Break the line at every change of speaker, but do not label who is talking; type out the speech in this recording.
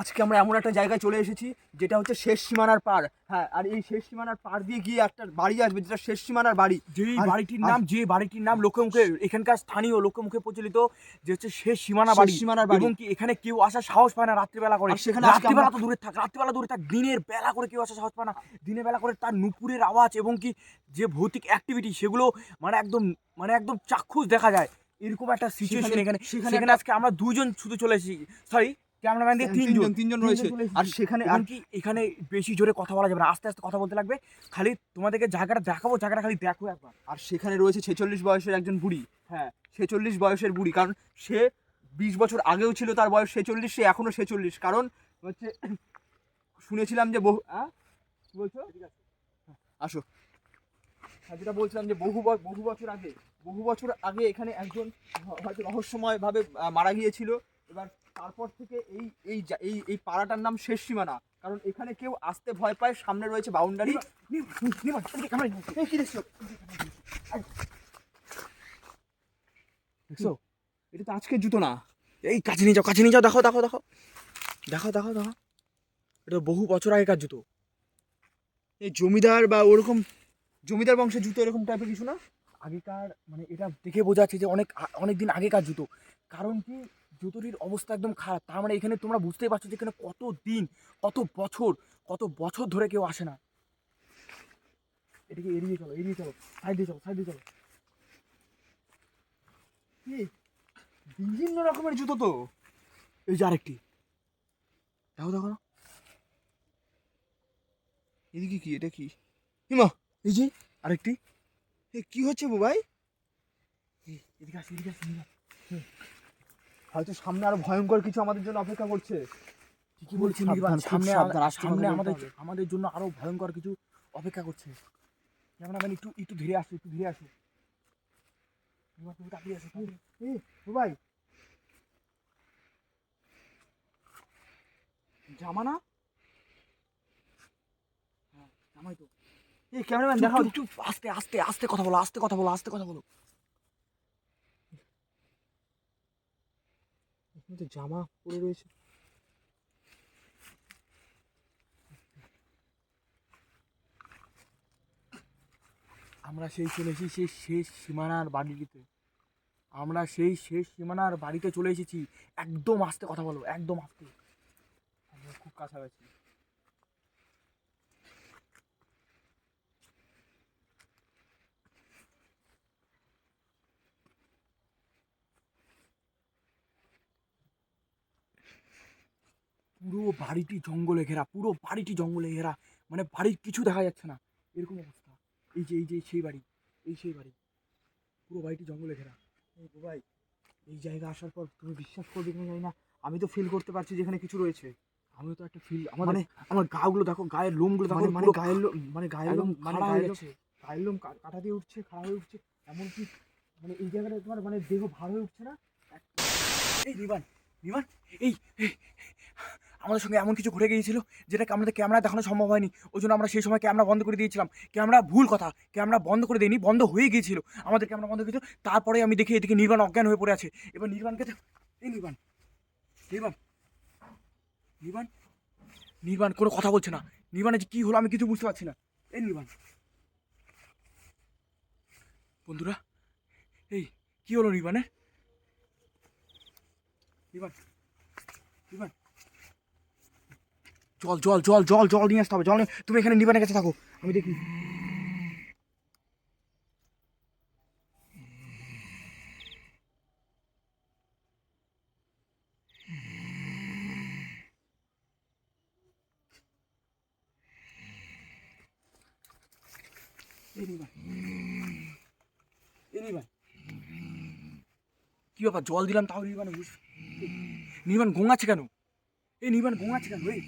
আজকে আমরা এমন একটা জায়গায় চলে এসেছি যেটা হচ্ছে শেষ সীমানার পার। হ্যাঁ, আর এই শেষ সীমানার পার দিয়ে গিয়ে একটা বাড়ি আসবে যেটা শেষ সীমানার বাড়ি।
যে বাড়িটির নাম লোকে মুখে এখানকার স্থানীয় লোকে মুখে প্রচলিত যে হচ্ছে শেষ সীমানা
শেষ
বাড়ি।
সীমানার বাড়ি।
এবং কি এখানে কেউ আসার সাহস পায় না রাত্রিবেলা করে।
আর সেখানে আজকে
রাত্রিবেলা তো দূরে থাক দিনের বেলা করে কেউ আসার সাহস পায় না। দিনের বেলা করে তার নুপুরের আওয়াজ এবং কি যে ভৌতিক অ্যাক্টিভিটি সেগুলো একদম চাক্ষুষ দেখা যায়। এরকম একটা সিচুয়েশন সেখানে আজকে আমরা দুজন শুধু চলে এসেছি, সরি ক্যামেরাম্যান দিয়ে
তিনজন রয়েছে। আর সেখানে
আর কি এখানে বেশি জোরে কথা বলা যাবে না, আস্তে আস্তে কথা বলতে লাগবে। খালি তোমাদেরকে জায়গাটা দেখাবো, জায়গাটা খালি দেখো একবার।
আর সেখানে রয়েছে 46 বয়সের একজন বুড়ি। হ্যাঁ, 46 বয়সের বুড়ি, কারণ সে 20 বছর আগেও ছিল তার বয়স 46, সে এখনো 46। কারণ হচ্ছে শুনেছিলাম যে কি বলছো? আসো। যেটা বলছিলাম যে বহু বছর আগে এখানে একজন হয়তো রহস্যময়ভাবে মারা গিয়েছিল। এবার তারপর থেকে এই পাড়াটার নাম শেষ সীমানা, কারণ এখানে কেউ আসতে ভয় পায়। সামনে রয়েছে বাউন্ডারি। কি দেখছো? দেখছো, এটা তো আজকের জুতো না।
এই কাছে নিয়ে যাও, দেখো এটা বহু বছর আগেকার জুতো।
এই জমিদার বা ওরকম জমিদার বংশের জুতো এরকম টাইপের কিছু না?
আগেকার এটা দেখে বোঝা যাচ্ছে যে অনেক দিন আগেকার জুতো। কারণ কি জুতোটির অবস্থা একদম খারাপ। তার মানে এখানে তোমরা বুঝতেই পারছো যে এখানে কত বছর ধরে কেউ আসে না। এটাকে এড়িয়ে চলো, সাইডে চলো।
কি বিভিন্ন রকমের জুতো তো।
এই যে আরেকটি, দেখো
এদিকে কি, এটা কি? হিমা,
এই যে আরেকটি।
কি হচ্ছে ভাই?
এদিকে আসি।
হয়তো সামনে আরো ভয়ঙ্কর কিছু আমাদের জন্য অপেক্ষা করছে।
কি বলছি নির্বাণ, সামনে আমাদের জন্য আরো ভয়ঙ্কর কিছু অপেক্ষা করছে। ক্যামেরাম্যান একটু ধীরে আসো। তুমি তাকিয়ে আসো।
ভাই, জামা না?
হ্যাঁ জামাই তো।
ক্যামেরাম্যান দেখাও।
একটু আস্তে কথা বলো।
এখানে তো জামা পরে রয়েছে।
আমরা চলে এসেছি সেই শেষ সীমানার বাড়িতে চলে এসেছি। একদম আস্তে কথা বলো, একদম আস্তে।
আমরা খুব কাছাকাছি।
পুরো বাড়িটি জঙ্গলে ঘেরা, মানে বাড়ির কিছু দেখা যাচ্ছে না, এরকম অবস্থা। এই যে সেই বাড়ি, পুরো বাড়িটি জঙ্গলে ঘেরা।
ভাই, এই জায়গা আসার পর তুমি বিশ্বাস করবে কিনা জানি না, আমি তো ফিল করতে পারছি যেখানে কিছু রয়েছে।
আমিও তো একটা ফিল, আমার গাগুলো দেখো, গায়ের লোমগুলো দেখো,
গায়ের লোম কাটা দিয়ে উঠছে, খাড়া হয়ে উঠছে। এমনকি এই জায়গাটা তোমার দেহ ভার হয়ে উঠছে না?
এই নিবান এই আমাদের সঙ্গে এমন কিছু ঘটে গিয়েছিল যেটাকে আমাদের ক্যামেরা দেখানো সম্ভব হয়নি। ওই জন্য আমরা সেই সময় ক্যামেরা বন্ধ করে দিয়েছিলাম। ক্যামেরা বন্ধ করে দিইনি, বন্ধ হয়ে গিয়েছিল। আমাদের ক্যামেরা বন্ধ হয়ে গিয়েছিল। তারপরে আমি দেখি এদিকে নির্বাণ অজ্ঞান হয়ে পড়ে আছে। এবার নির্বাণকে এই নির্বাণ কোনো কথা বলছে না। নির্বাণের যে কি হলো আমি কিছু বুঝতে পারছি না। এই নির্বাণ, বন্ধুরা এই কি হলো নির্বাণের? নির্বাণ জল নিয়ে আসতে হবে। তুমি এখানে নির্বাণের কাছে থাকো, আমি দেখি। কি ব্যাপার, জল দিলাম তাও নির্বাণ গোঙাচ্ছে কেন? নির্বাণ গোঙাচ্ছে কেন? এই